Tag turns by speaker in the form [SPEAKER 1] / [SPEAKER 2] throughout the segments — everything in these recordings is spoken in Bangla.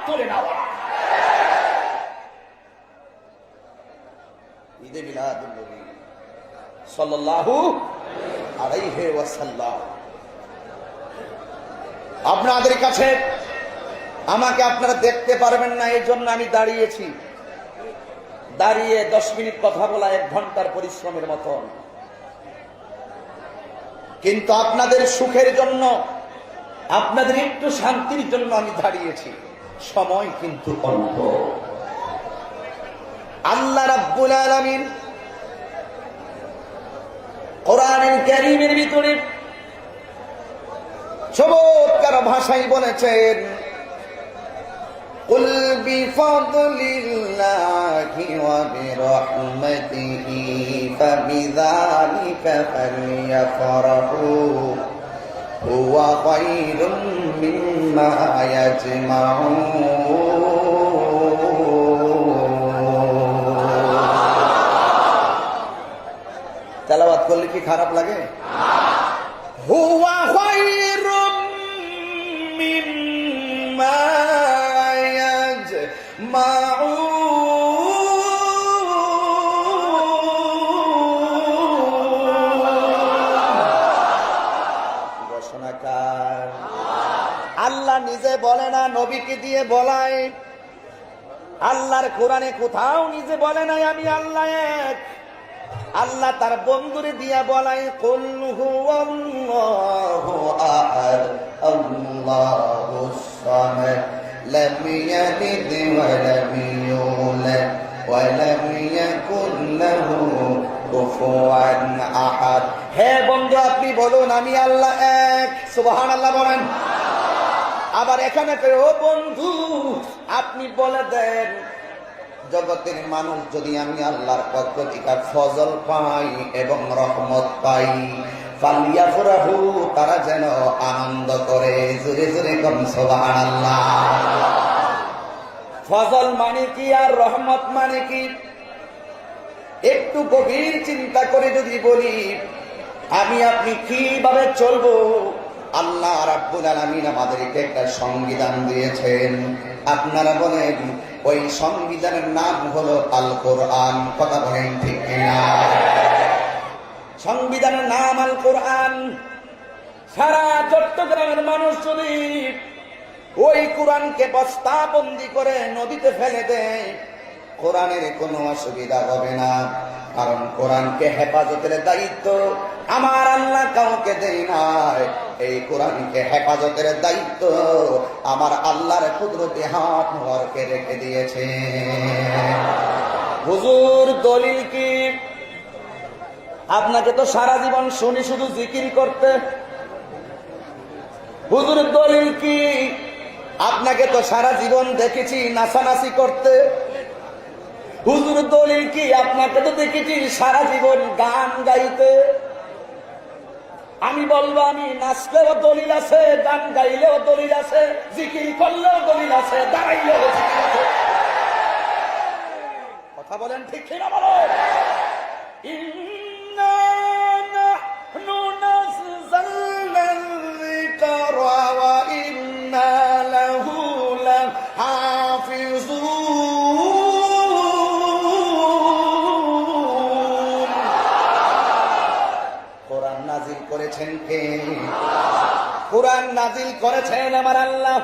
[SPEAKER 1] তোলে না। ঈদে মিলাদুন নবী সাল্লাল্লাহু আলাইহি ওয়াসাল্লাম। আপনাদের কাছে আমাকে আপনারা দেখতে পারবেন না, এই জন্য আমি দাঁড়িয়েছি। দাঁড়িয়ে 10 মিনিট কথা বলা 1 ঘন্টার পরিশ্রমের মতন, কিন্তু আপনাদের সুখের জন্য, আপনাদের একটু শান্তির জন্য আমি দাঁড়িয়েছি। সময় কিন্তু অল্প। আল্লাহ রাব্বুল আলামিন কোরআনুল কারীমের ভিতরে চমৎকার ভাষায় বলেছেন, কুল বিফাদলিল্লাহি ওয়া বিরহমাতিহি ফাবিযালিকা ফালইফরাহু হুয়া খায়রুম মিম্মা ইয়াজমাউন। তেলাওয়াত করলে কি খারাপ লাগে? হুয়া খায়রুম মিম্মা ঘোষণাকার। আল্লাহ নিজে বলে না, নবীকে দিয়ে বলায়। আল্লাহর কোরআনে কোথাও নিজে বলে নাই আমি আল্লাহ এক। আল্লাহ তার বন্ধুরে দিয়া বলাই, কুল হুয়াল্লাহু আহাদ আল্লাহুস সামাদ লাম ইয়ালিদ ওয়া লাম ইউলাদ ওয়া লাম ইয়াকুল লাহু কুফুয়ান আহাদ। হে বন্ধু, আপনি বলুন আমি আল্লাহ এক। সুবহানাল্লাহ বলেন। আবার এখানে ও বন্ধু আপনি বলে দেন, জগতের মানুষ যদি আমি আল্লাহর পক্ষ থেকে ফজল পাই এবং রহমত পাই, ফালিয়াফরাহু, তারা যেন আনন্দ করে। জোরে জোরে কোন সুবহানাল্লাহ। ফজল মানে কি আর রহমত মানে কি? একটু গভীর চিন্তা করে যদি বলি, আমি আপনি কিভাবে চলবো? আল্লাহ রাব্বুল আলামিন আমাদেরকে একটা সংবিধান দিয়েছেন। আপনারা বলেন ওই সংবিধানের নাম হলো আল কোরআন। কথা বলেন ঠিক কিনা? সংবিধানের নাম আল কোরআন। সারা চট্টগ্রামের মানুষ যদি ওই কোরআনকে বস্তাবন্দি করে নদীতে ফেলে দেয়, কোরআনের কোনো অসুবিধা হবে না। কারণ কোরআনকে হেফাজতের দায়িত্ব আমার আল্লাহ কাউকে দেয় নাই। এই কোরআনকে হেফাজতের দায়িত্ব আমার আল্লাহর কুদরতি হাত মোবারকে রেখে দিয়েছে। হুজুর দলিল কি? আপনাকে তো সারা জীবন শুনি শুধু জিকির করতে। হুজুর দলিল কি? আপনাকে তো সারা জীবন দেখেছি নাচানাচি করতে। হুজুর দলিল কি? আপনাকে তো দেখেছি সারা জীবন গান গাইতে। আমি বলবো, আমি নাচলেও দলিল আছে, গান গাইলেও দলিল আছে, জিকির করলেও দলিল আছে, দাঁড়াইলেও জিকির আছে। কথা বলেন ঠিক কিনা বলো? ইন্না নাহনু নাযালনা যিকরা ওয়া ইন্না লাহু লাহাফিজুন। কোরআন নাজিল করেছেন কে? কোরআন নাজিল করেছেন আমার আল্লাহ।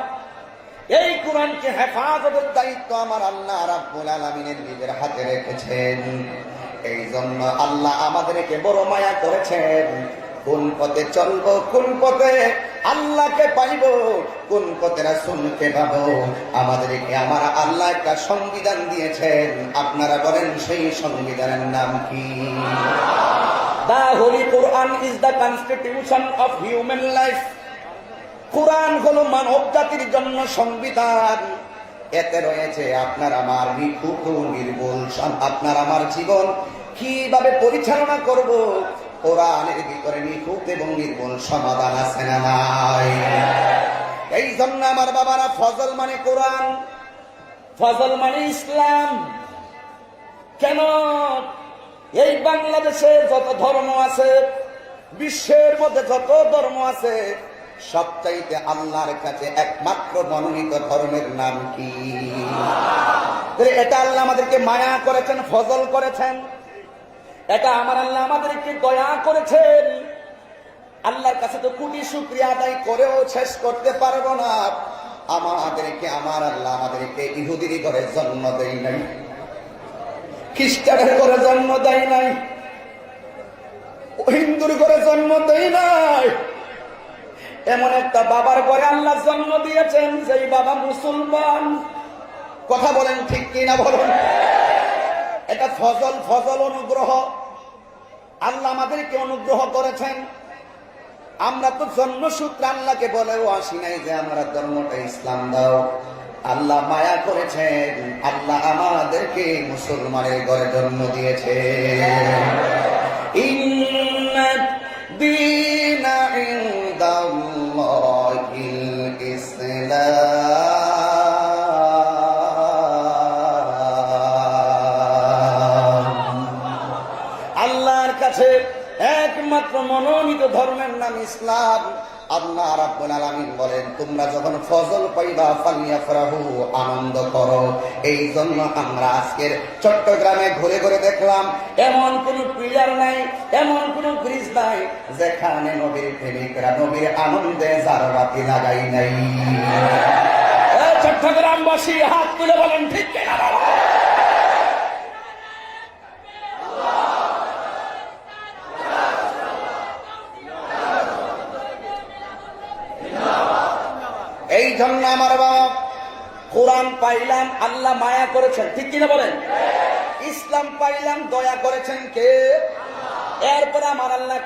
[SPEAKER 1] এই কোরআনকে হেফাজতের দায়িত্ব আমার আল্লাহ রাব্বুল আলামিনের নিজের হাতে রেখেছেন। এই জন্য আল্লাহ আমাদেরকে বড় মায়া করেছেন। কোন পথে চলবো, কোন পথে আল্লাহকে পাইব, কোন পথে রাসূলকে পাবো, আমাদেরকে আমার আল্লাহ একটা সংবিধান দিয়েছেন। আপনারা বলেন সেই সংবিধানের নাম কি? The Holy Quran is the constitution of human life. কোরআন হলো মানব জাতির জন্য সংবিধান। এতে রয়েছে আপনার আমার নিখুঁত নির্ভুল, আপনার আমার জীবন কিভাবে পরিচালনা করব, কোরআনের ভিতরে নিখুঁত এবং নির্ভুল সমাধান আছে না নাই? এই জন্য আমার বাবারা, ফজল মানে কোরআন, ফজল মানে ইসলাম। কেন? এই বাংলাদেশে যত ধর্ম আছে, বিশ্বের মধ্যে যত ধর্ম আছে, সবচাইতে আল্লাহর কাছে একমাত্র মনোনীত ধর্মের নাম কি? এটা আল্লাহ আমাদেরকে মায়া করেছেন, ফজল করেছেন। এটা আমার আল্লাহ আমাদেরকে দয়া করেছেন। আল্লাহর কাছে তো কোটি শুকরিয়া আদায় করেও শেষ করতে পারবো না। আমাদেরকে আমার আল্লাহ আমাদেরকে ইহুদির ঘরে জন্ম দেয় নাই, খ্রিস্টানের ঘরে জন্ম দেয় নাই, হিন্দুর ঘরে জন্ম দেয় নাই। এমন একটা বাবার ঘরে আল্লাহ জন্ম দিয়েছেন যেই বাবা মুসলমান। কথা বলেন ঠিক কিনা বলুন? এটা ফজল, ফজল অনুগ্রহ। আল্লাহ আমাদেরকে অনুগ্রহ করেছেন। আমরা তো জন্মসূত্রে আল্লাহকে বলেও আসি নাই যে আমরা ধর্মটা ইসলাম দাও। আল্লাহ মায়া করেছেন, আল্লাহ আমাদেরকে মুসলমানের ঘরে জন্ম দিয়েছে। ইন্না দীনা ইনদাল্লাহিল ইসলাম। আল্লাহর কাছে একমাত্র মনোনীত ধর্মের নাম ইসলাম। আল্লাহ রাব্বুল আলামিন বলেন, তোমরা যখন ফজল পাইবা ফালিয়াফরাহু, আনন্দ করো। এই জন্য আমরা আজকের চট্টগ্রামে ঘুরে ঘুরে দেখলাম এমন কোন পিলার নাই, এমন কোন ব্রিজ নাই যেখানে নবীর প্রেমিকরা নবীর আনন্দে জারবাতি লাগাই নাই। চট্টগ্রামবাসী হাত তুলে বলেন ঠিক কিনা? এই জন্য আমার বাবা কোরআন পাইলাম, আল্লাহ মায়া করেছেন, ঠিক কিনা বলেন? ইসলাম পাইলাম, দয়া করেছেন কে? এরপরে আমার আল্লাহ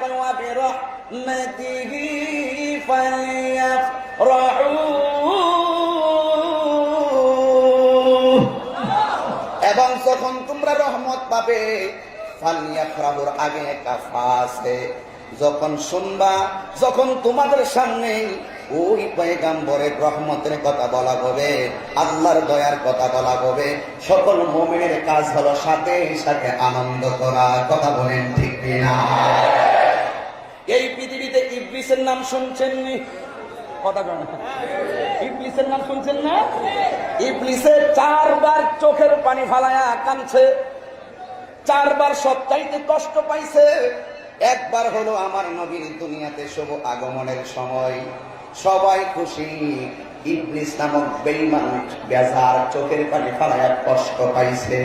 [SPEAKER 1] এবং যখন তোমরা রহমত পাবে, ফালিয়াফরাহুর আগে একটা ফা আছে। যখন শুনবা, যখন তোমাদের সামনে ওই পয়গাম্বরের রহমতের কথা বলা হবে, আল্লাহর দয়ার কথা বলা হবে, সকল মুমিনের কাজ হলো সাথে সাথে আনন্দ করা। কথা বলেন ঠিক কিনা? এই পৃথিবীতে ইবলিসের নাম শুনছেন নি? কথা বলেন, ইবলিসের নাম শুনছেন না? ইবলিসের 4 বার চোখের পানি ফালায়া কাঁদছে, 4 বার সবচাইতে কষ্ট পাইছে। একবার হলো আমার নবীর দুনিয়াতে শুভ আগমনের সময়, সবাই খুশি। ইবলিস নামক বেঈমান বেজার চোখের পানি ফালায়া কষ্ট পাইছে।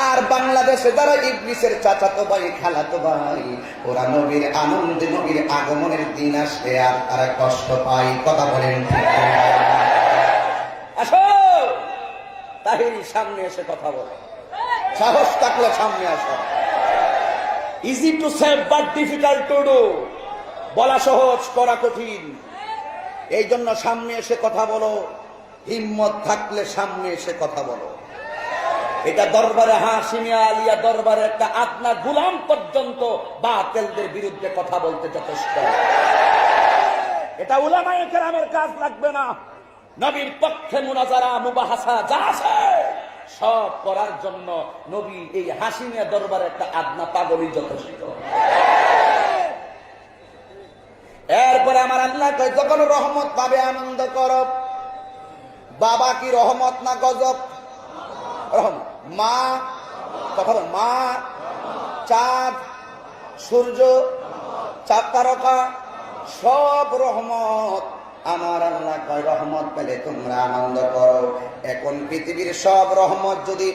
[SPEAKER 1] আর বাংলাদেশে যারা ইবলিসের চাচাতো ভাই, খালাতো ভাই, ওরা নবীর আনন্দে, নবীর আগমনের দিন আসলে আর তারা কষ্ট পায়। কথা বলেন ঠিক? আসো তাহিরি, সামনে এসে কথা বলো। সাহস থাকলে সামনে আসো। Easy to save but difficult to do. বলা সহজ, করা কঠিন। এই জন্য সামনে এসে কথা বলো। হিম্মত থাকলে সামনে এসে কথা বলো। এটা দরবারে হাশিমিয়া আলিয়া দরবারে একটা আদনা গোলাম পর্যন্ত বাতিলদের বিরুদ্ধে কথা বলতে যথেষ্ট। এটা উলামায়ে কেরামের কাজ লাগবে না। নবীর পক্ষে মুনাজারা, মুবাহাসা যা আছে সব করার জন্য নবী এই হাশিমিয়া দরবারে একটা আদনা পাগলই যথেষ্ট। এরপরে আমার আল্লাহ কয়, যখন রহমত পাবে আনন্দ করো। বাবা কি রহমত না গজব? রহমত। মা, কথা বল, মা, চাঁদ, সূর্য, চাঁদ তারকা সব রহমত। আমার আল্লাহ কয়, রহমত পেলে তোমরা আনন্দ করো। এখন পৃথিবীর সব রহমত যদি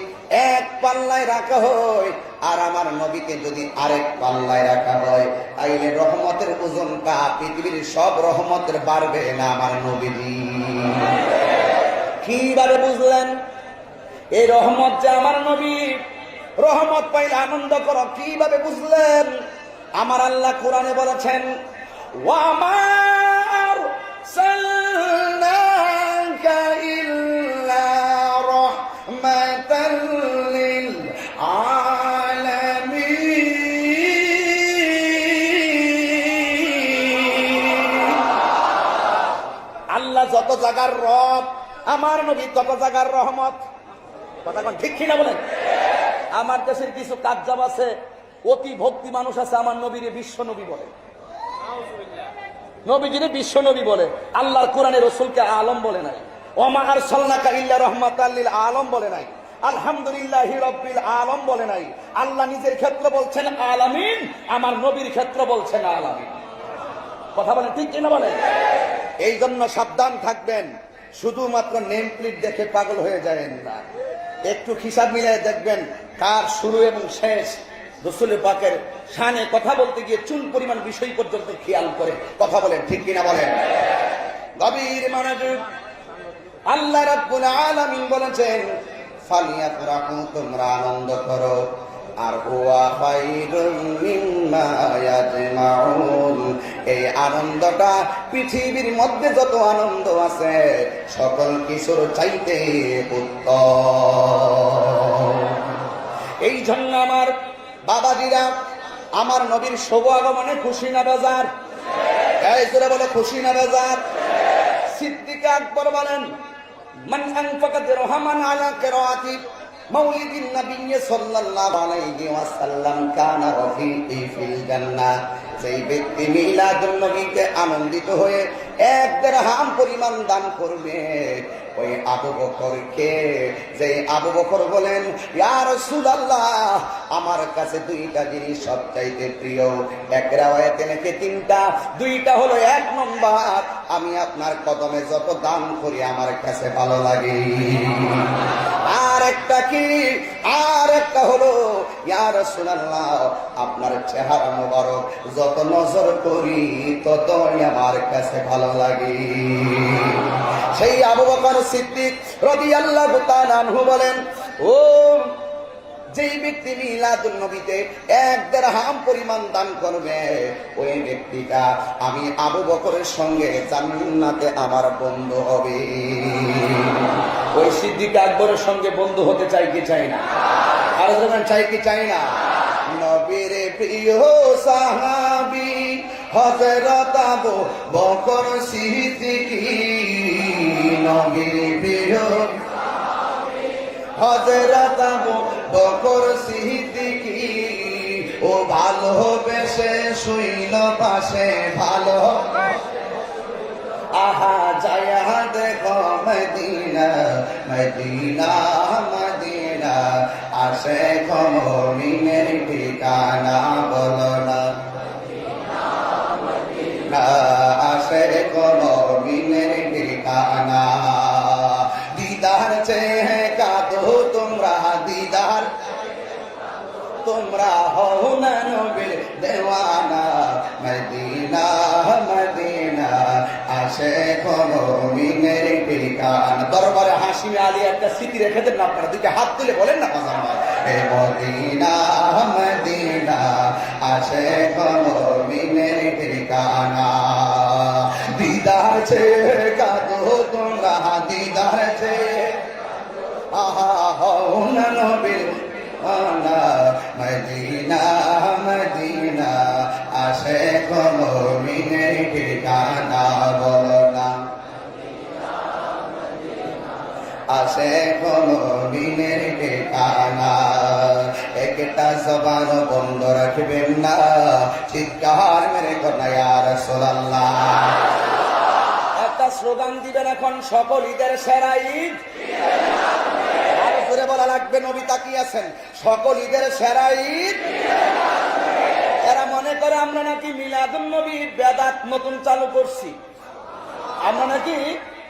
[SPEAKER 1] এক পাল্লায় রাখা হয় আর আমার নবীকে যদি আরেক পাল্লায় রাখা হয়, তাইলে রহমতের ওজনটা পৃথিবীর সব রহমতের বাড়বে না আমার নবীজি। কিভাবে বুঝলেন এই রহমত যে আমার নবী? রহমত পাইলে আনন্দ করো, কিভাবে বুঝলেন? আমার আল্লাহ কোরআনে বলেছেন, ওয়ামার সাল্লাকা ইল্লা রাহমাতাল লিল আলামিন। আল্লাহ যত জায়গার রব, আমার নবী তত জায়গার রহমত। কথা কোন ঠিক কিনা বলেন? আমার দেশের কিছু কাজ্জাব আছে, অতি ভক্তি মানুষ আছে, আমার নবীর বিশ্ব নবী বলে।
[SPEAKER 2] নবীজিরে বিশ্ব নবী বলে, আল্লাহর কোরআনে রসুলকে আলম বলে নাই। ওমা আরসালনাকা ইল্লা রাহমাতাল লিল আলম বলে নাই। আলহামদুলিল্লাহি রাব্বিল আলম বলে নাই। আল্লাহ নিজের ক্ষেত্রে বলছেন আলামিন, আমার নবীর ক্ষেত্রে বলছেন আলামিন। কথা বলেন ঠিক কিনা বলেন?
[SPEAKER 1] এই জন্য সাবধান থাকবেন, শুধুমাত্র নেম প্লেট দেখে পাগল হয়ে যাবেন না। একটু হিসাব মিলিয়ে দেখবেন কার শুরু এবং শেষ। রসুল পাকের শানে কথা বলতে গিয়ে চুল পরিমাণ বিষয় পর্যন্ত খেয়াল করে কথা বলেন ঠিক কিনা বলেন? গভীর মনোযোগ। আল্লাহ রাব্বুল আলামিন বলেছেন ফালিয়াফরাহু, তোমরা আনন্দ করো, আর হুয়া খায়রুম মিম্মা ইয়াজমাউন, এই আনন্দটা পৃথিবীর মধ্যে যত আনন্দ আছে সকল কিছুর চাইতে উত্তম। এই জন্য আমার বাবাজিরা, আমার নবীর শুভ আগমনে খুশি না বেজার? এই জোরে বলে খুশি না বেজার? সিদ্দিক আকবর বলেন মান আনফাকা দিরহামান আলা কিরাআতি মাউলিদিন নবী সাল্লাল্লাহু আলাইহি ওয়াসাল্লাম কানা রাফিকি ফিল জান্নাহ, যেই ব্যক্তি মিলাদুন নবীকে আনন্দিত হয়ে 1 দিরহাম পরিমাণ দান করবে, ওই আবু বকরকে, যে আবু বকর বলেন ইয়া রাসূলুল্লাহ, আমার কাছে 2টা জিনিস সবচাইতে প্রিয়। এক রাওয়ায়াতে নাকি 3টা, 2টা হলো 1 নম্বর, আমি আপনার কদমে যত দান করি আমার কাছে ভালো লাগে। আর একটা কি? আর একটা হলো ইয়া রাসূলুল্লাহ, আপনার চেহারা মোবারক যত নজর করি ততই আমার কাছে ভালো লাগে। সেই আবু বকর সিদ্দিক রাদিয়াল্লাহু তাআলা আনহু বলেন, ও যেই ব্যক্তি মিলাদুন নবীতে 1 দিরহাম পরিমাণ দান করবে, ওই ব্যক্তিটা আমি আবু বকরের সঙ্গে জান্নাতে আমার বন্ধু হবে। ওই সিদ্দিক আকবরের সঙ্গে বন্ধু হতে চাই কি চাই না? আর যখন চাই কি চাই না? নবীর প্রিয় সাহাবী হযরত আবু বকর সিদ্দিক, নবীর প্রিয় হযরত আবু বকর সিদ্দিক, ও ভালোবেসে শুইল পাশে, ভালো আহা জায়া দেখো মদিনা মদিনা মদিনা, আসে মুমিনের ঠিকানা, বলো না আসে মুমিনের ঠিকানা। দিদার চেয়ে কাঁদো তোমরা, দিদার তোমরা হও না নবীর দেওয়ানা, মদিনা মদিনা, আসে মুমিনের ঠিকানা। দরবারে হাশিম আলী একটা স্মৃতি রেখে দেন না আপনারা, 2টা হাত তুলে বলেন না কথা, এ মদিনা মদিনা, আসে মুমিনের ঠিকানা। দিদার চেয়ে কাঁদো তোমরা, দিদার চেয়ে আহা হও না নবীর মদিনা মদিনা, আসে মুমিনের ঠিকানা, বলো না আসে মুমিনের ঠিকানা। একটা জবান বন্ধ রাখবেন না, চিৎকার মেরে কথা ইয়া রাসূলুল্লাহ। একটা স্লোগান দিবেন এখন, সকল ঈদের সেরা ঈদ। আর জোরে বলা লাগবে, নবী তাকিয়ে আছেন, সকল ঈদের সেরা ঈদ। এরা মনে করে আমরা নাকি মিলাদুন নবী বেদাত নতুন চালু করছি, আমরা নাকি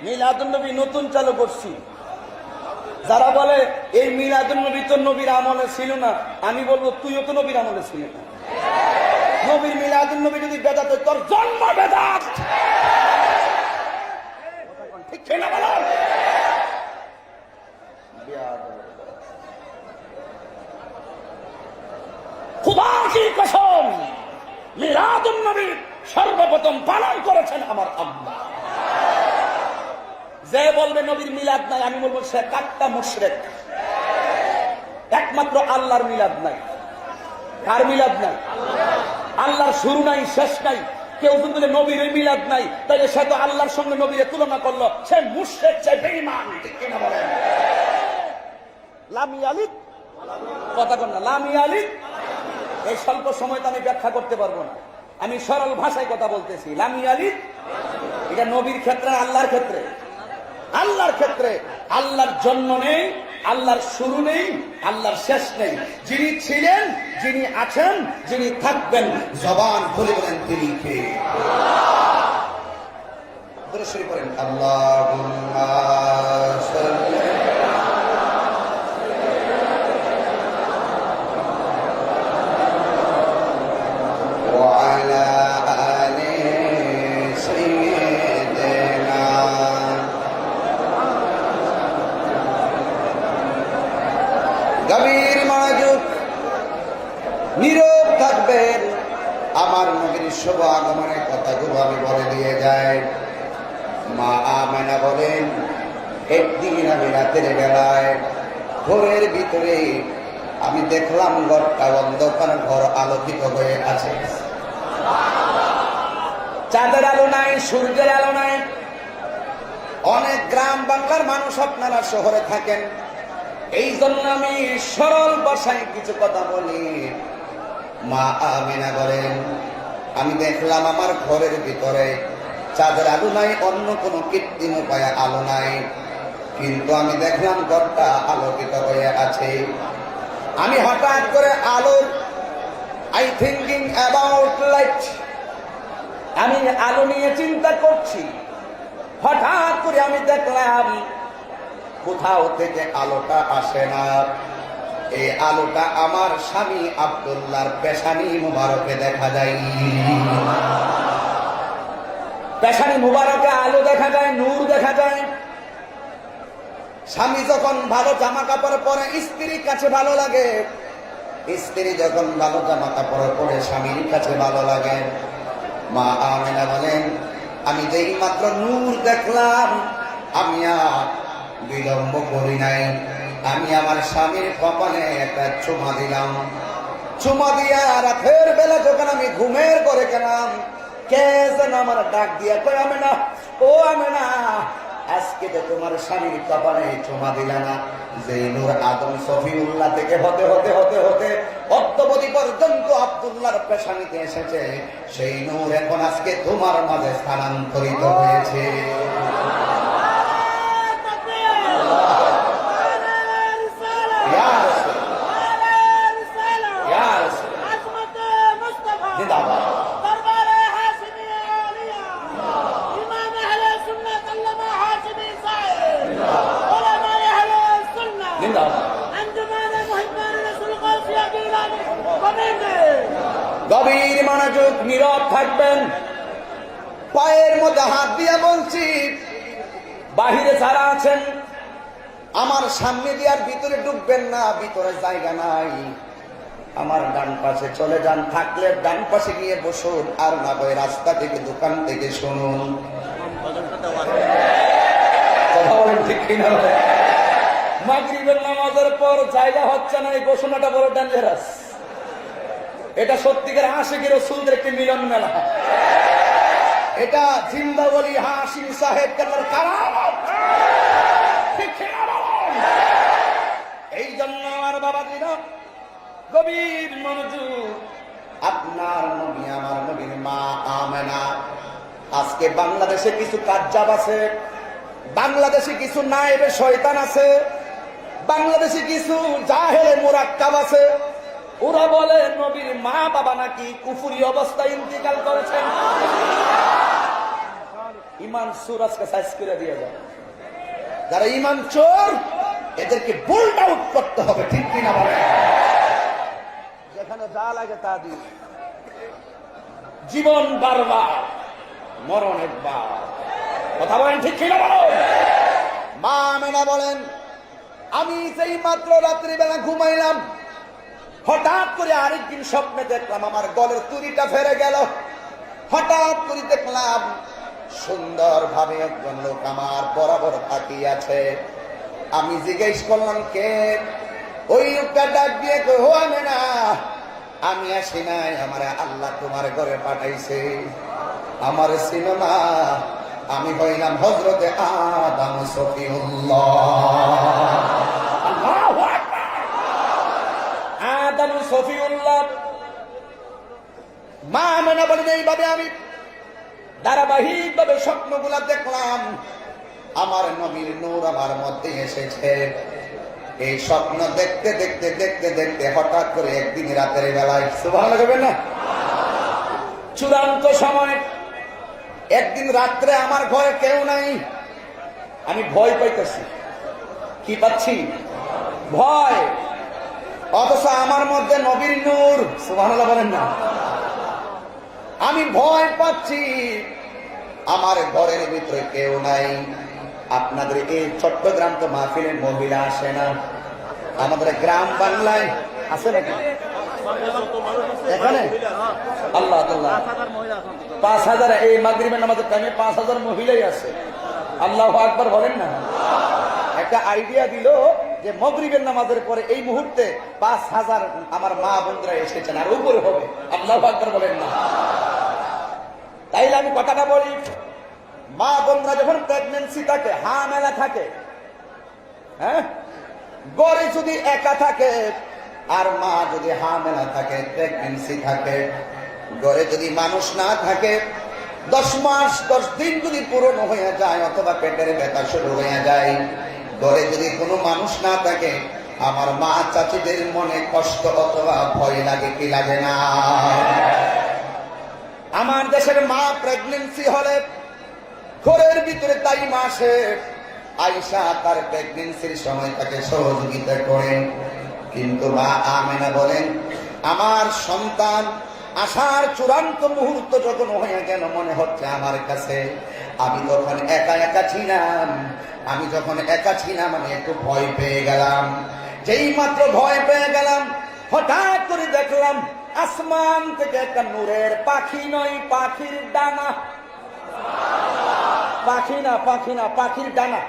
[SPEAKER 1] মিলাদুন নবী নতুন চালু করছি। যারা বলে এই মিলাদুন নবী তো নবীর আমলে ছিল না, আমি বলবো তুইও তো নবীর আমলে ছিল না। নবীর মিলাদুন নবী যদি বেদাত, তোর জন্ম বেদাত, ঠিক না বলেন? খুদা কি কসম, মিলাদুন নবী সর্বপ্রথম পালন করেছেন আমার আম্মা। যে বলবে নবীর মিলাদ নাই, আমি বলবো সে কাট্টা মুশরিক। একমাত্র আল্লাহর মিলাদ নাই। কার মিলাদ নাই? আল্লাহর শুরু নাই শেষ নাই। কেউ যদি নবীর মিলাদ নাই, তাহলে সে তো আল্লাহর সঙ্গে নবীর তুলনা করলো, সে মুশরিক, সে বেঈমান, ঠিক কিনা বলেন? লাম ইয়ালিদ, কথা কন না, লাম ইয়ালিদ। এই স্বল্প সময় তো আমি ব্যাখ্যা করতে পারবো না।
[SPEAKER 2] আমি সরল ভাষায় কথা বলতেছি। লাম ইয়ালিদ, এটা নবীর ক্ষেত্রে, আল্লাহর ক্ষেত্রে। আল্লাহর ক্ষেত্রে আল্লাহর জন্ম নেই, আল্লাহর শুরু নেই, আল্লাহর শেষ নেই। যিনি ছিলেন, যিনি আছেন, যিনি থাকবেন,
[SPEAKER 1] জবান খুলে বলেন তিনি কে? দরুদ শরীফ পড়েন। আল্লাহুম্মা সাল্লি ওয়া আলা আলি সাইয়্যিদিনা। গভীর মনোযোগ, নীরব থাকবেন। আমার নবীর শুভ আগমনের কথাগুলো আমি বলে দিয়ে যাই। মা আমেনা বলেন, একদিন আমি রাতের বেলায় ঘরের ভিতরে আমি দেখলাম ঘরটা অন্ধকার, ঘর আলোকিত হয়ে আছে।
[SPEAKER 2] চাঁদের আলো নাই, সূর্যের আলো নাই।
[SPEAKER 1] অনেক গ্রাম বাংলার মানুষ আপনারা শহরে থাকেন,
[SPEAKER 2] এই জন্য আমি
[SPEAKER 1] সরল ভাষায় কিছু কথা বলি। মা আমেনা বলেন, আমি দেখলাম আমার ঘরের ভিতরে চাঁদের আলো নাই, অন্য কোনো কৃত্রিম উপায়ে আলো নাই, কিন্তু আমি দেখলাম ঘরটা আলোকিত হয়ে আছে। আমি হঠাৎ করে আলোর আই থিঙ্কিং অ্যাবাউট লাইট,
[SPEAKER 2] আমি আলো নিয়ে চিন্তা করছি। হঠাৎ করে আমি দেখলাম
[SPEAKER 1] কোথাও থেকে আলোটা আসে না। এই আলোটা আমার স্বামী আব্দুল্লাহর পেশানি মুবারকে দেখা যায়।
[SPEAKER 2] পেশানি মুবারকে আলো দেখা যায়, নূর দেখা যায়।
[SPEAKER 1] স্বামী যখন ভালো জামা কাপড় পরে স্ত্রীর কাছে ভালো লাগে, স্ত্রী যখন ভালো জামা কাপড় পরে স্বামীর কাছে ভালো লাগে। মা আমেনা বলেন, আমি যেই মাত্র নূর দেখলাম, আমি আর বিলম্ব করি নাই, আমি আমার স্বামীর কপালে একটা চুমা দিলাম। চুমা দিয়া রাতের বেলা যখন আমি ঘুমের করে গেলাম, কে যেন আমার ডাক দিয়া কই, আমেনা, ও আমেনা, আজকে তো তোমার স্বামীর কপালে চুমা দিলা না। যে নূর আদম সফিউল্লাহ থেকে হতে হতে হতে হতে অদ্যবধি পর্যন্ত আব্দুল্লাহর পেশানিতে এসেছে, সেই নূর এখন আজকে তোমার মাঝে স্থানান্তরিত হয়েছে।
[SPEAKER 2] গভীর মনোযোগ, নীরব থাকবেন।
[SPEAKER 1] পায়ের মধ্যে হাত দিয়া বলছি,
[SPEAKER 2] বাহিরে যারা আছেন
[SPEAKER 1] আমার সামনে দিয়ে আর ভিতরে ঢুকবেন না, ভিতরে জায়গা নাই। আমার ডান পাশে চলে যান, থাকলে ডান পাশে গিয়ে বসুন, আর না হয় রাস্তা থেকে দোকান থেকে শুনুন।
[SPEAKER 2] কথা বলেন ঠিক কিনা? মাগরিবের নামাজের পর জায়গা হচ্ছে না, এই ঘোষণাটা বড় ডেঞ্জারাস। এটা সত্যিকার আশিকি রাসূলদের একটি মিলন মেলা।
[SPEAKER 1] এটা জিন্দাওয়ালি হাশিম সাহেব কালার কারামত।
[SPEAKER 2] এই জন্য আমার বাবা দিনা গভীর মনোযোগ।
[SPEAKER 1] আপনার নবী আমার নবীর মা আমেনা, আজকে বাংলাদেশে কিছু কাজ্জাব আছে, বাংলাদেশে কিছু নায়েবে শয়তান আছে, বাংলাদেশে কিছু জাহেলে মুরাক্কাব আছে।
[SPEAKER 2] ওরা বলে নবীর মা বাবা নাকি কুফুরি অবস্থায় ইন্তিকাল করেছেন। ইমান চোর আজকে সাইজ করে দিয়ে যায়।
[SPEAKER 1] যারা ইমান চোর, এদেরকে বোল্ড আউট করতে হবে, ঠিক কিনা বলে?
[SPEAKER 2] যেখানে যা লাগে তা দিয়ে। জীবন বারবার, মরণ একবার। কথা বলেন ঠিক কিনা বলো?
[SPEAKER 1] মা আমেনা বলেন, আমি যেই মাত্র রাত্রিবেলা ঘুমাইলাম, হঠাৎ করে আরেকদিন স্বপ্নে দেখলাম আমার গলের তুড়িটা ফেরে গেল। হঠাৎ করে দেখলাম সুন্দর ভাবে একজন লোক আমার বরাবর তাকিয়ে আছে। আমি জিজ্ঞেস করলাম কে? ওই লোকটা ডাক দিয়ে কই, ও আমেনা, আমি আসি নাই, আমার আল্লাহ তোমার ঘরে পাঠাইছে। আমার সিনেমা, আমি হইলাম হযরতে আদম সফিউল্লাহ।
[SPEAKER 2] আল্লাহু আকবার। আদম সফিউল্লাহ।
[SPEAKER 1] মা আমেনা আমেনা বলেন এইভাবে আমি ধারাবাহিক ভাবে স্বপ্নগুলা দেখলাম, আমার নবীর নূর আমার মধ্যে এসেছে। এই স্বপ্ন দেখতে দেখতে দেখতে দেখতে হঠাৎ করে একদিন রাতের বেলায়, সুবহানাল্লাহ বলবেন না, চূড়ান্ত সময় একদিন রাত্রে আমার ঘরে কেউ নাই, আমি ভয় পাইতেছি। কি পাচ্ছি? ভয়। অথচ আমার মধ্যে নবীর নূর, সুবহানাল্লাহ বলেন না। আমি ভয় পাচ্ছি, আমার ঘরের ভিতরে কেউ নাই। আপনাদের এই চট্টগ্রাম তো মাহফিলের মহিলা আসে না, আমাদের গ্রাম বাংলায় আছে নাকি? এখানে আল্লাহ আল্লাহ 5,000, এই মাগরিবের নামাজের টাইমে 5,000 মহিলাই আছে। আল্লাহু আকবার বলেন না। একটা আইডিয়া দিল যে মাগরিবের নামাজের পরে এই মুহূর্তে 5,000 আমার মা বোনরা এসেছেন, আর উপরে হবে। আল্লাহু আকবার বলেন না। তাইলে আমি কথাটা বলি, মা বোনরা যখন প্রেগনেন্সি থাকে, হামেলা থাকে, হ্যাঁ, গড়ে যদি একা থাকে, আর মা যদি হামেলা থাকে, প্রেগনেন্সি থাকে, গড়ে যদি মানুষ না থাকে, 10 মাস 10 দিন যদি পূরণ হয়ে যায়, অথবা পেটের ব্যথা শুরু হয়ে যায়, ঘরে যদি কোনো মানুষ না থাকে, আমার মা চাচিদের মনে কষ্ট অথবা ভয় লাগে কি লাগে না? আমার দেশের মা প্রেগনেন্সি হলে ঘরের ভিতরে তাই মাসে আয়েশা তার প্রেগনেন্সির সময় তাকে সহযোগিতা করেন। কিন্তু মা আমেনা বলেন, আমার সন্তান আসার চূড়ান্ত মুহূর্ত যখন হয়ে গেল, মনে হচ্ছে আমার কাছে, আমি তখন একা একা ছিলাম। আমি যখন একা ছিলাম, আমি একটু ভয় পেয়ে গেলাম। যেই মাত্র ভয় পেয়ে গেলাম, হঠাৎ করে দেখলাম আসমান থেকে একটা নূরের পাখি, নয় পাখির ডানা, পাখি না, পাখি না, পাখির ডানা,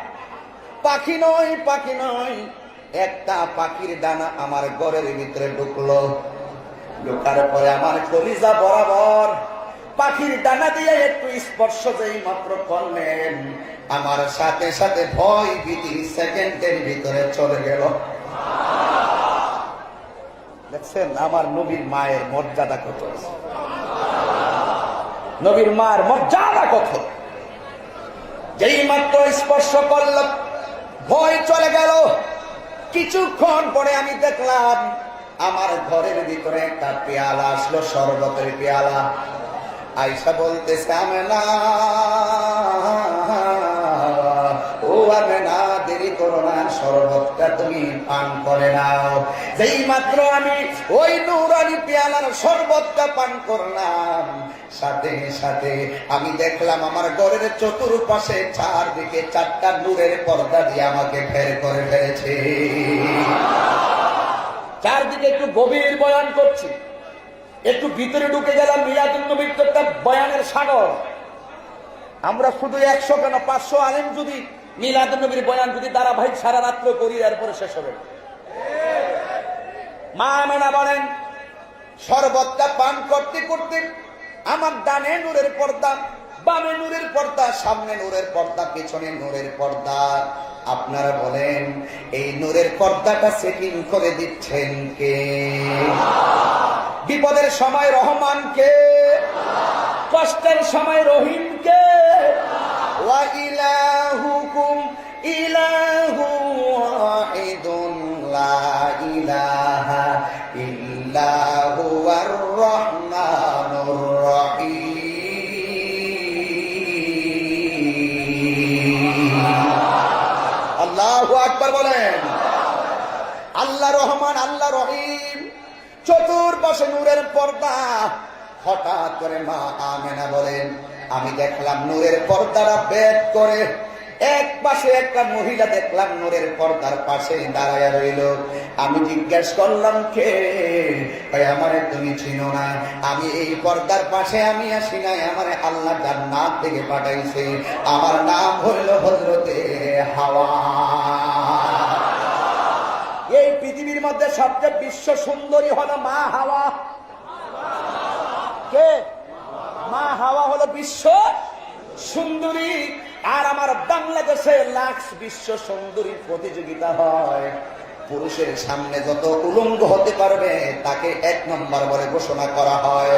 [SPEAKER 1] পাখি নয়, পাখি নয়, একটা পাখির ডানা আমার ঘরের ভিতরে ঢুকলো। ঢোকার পরে আমার কলিজা বরাবর পাখির ডানা দিয়ে একটু স্পর্শ যেই মাত্র করলেন, আমার সাথে সাথে ভয় ভীতি সেকেন্ডের ভিতরে চলে গেল। দেখছেন আমার নবীর মায়ের মর্যাদা কত, নবীর মায়ের মর্যাদা কত। যেই মাত্র স্পর্শ করল, ভয় চলে গেল। কিছুক্ষণ পরে আমি দেখলাম আমার ঘরের ভিতরে একটা পেয়ালা আসলো, শরবতের পেয়ালা। আয়েশা বলতেছে, আমেনা, ও আমেনা, দেরি করো না, শরবতটা তুমি পান করে নাও। যেই মাত্র আমি ওই নূরানি পেয়ালার শরবতটা পান করলাম, সাথে সাথে আমি দেখলাম আমার ঘরের চতুর্পাশে চারদিকে 4টা নূরের পর্দা দিয়ে আমাকে বের করে ফেলেছে। চারদিকে একটু গভীর বয়ান করছি, একটু ভিতরে ঢুকে গেলাম। মিলাদুন নবীর তো একটা বয়ানের সাগর। আমরা শুধু 100 কেন 500 আলেম যদি মিলাদুন নবীর বয়ান যদি ধারাবাহিক সারা রাত্র করি, এরপরে শেষ হবে। মা আমেনা বলেন, শরবতটা পান করতে করতে আমার ডানে নূরের পর্দা, বামে নূরের পর্দা, সামনে নূরের পর্দা, পিছনে নূরের পর্দা। আপনারা বলেন, এই নূরের পর্দাটা সেটিং করে দিচ্ছেন কে? বিপদের সময় রহমান কে? কষ্টের সময় রহিম কে? ওয়া ইলাহুকুম ইলাহু ওয়াহিদুন লা ইলাহা ইল্লা হুয়ার রহমানুর রহিম। আল্লাহু আকবার বলেন। আল্লাহ রহমান, আল্লাহ রহিম, চতুর্পাশে নূরের পর্দা। হঠাৎ করে মা আমেনা বলেন, আমি দেখলাম নূরের পর্দাটা বেদ করে এক পাশে একটা মহিলা দেখলাম নূরের পর্দার পাশে দাঁড়ায়া রইল। আমি জিজ্ঞেস করলাম, কে? ভাই আমারে তুমি চিনো না? আমি এই পর্দার পাশে আমি আসি নাই, আমারে আল্লাহ জান্নাত থেকে পাঠাইছে। আমার নাম হইল হযরতে হাওয়া। এই পৃথিবীর মধ্যে সবচেয়ে বিশ্ব সুন্দরী হলো মা হাওয়া। কে? মা হাওয়া হলো বিশ্ব সুন্দরী। আর আমার বাংলাদেশে লাক্স বিশ্ব সুন্দরী প্রতিযোগিতা হয়। পুরুষের সামনে যত উলঙ্গ হতে পারবে তাকে 1 নম্বর বলে ঘোষণা করা হয়।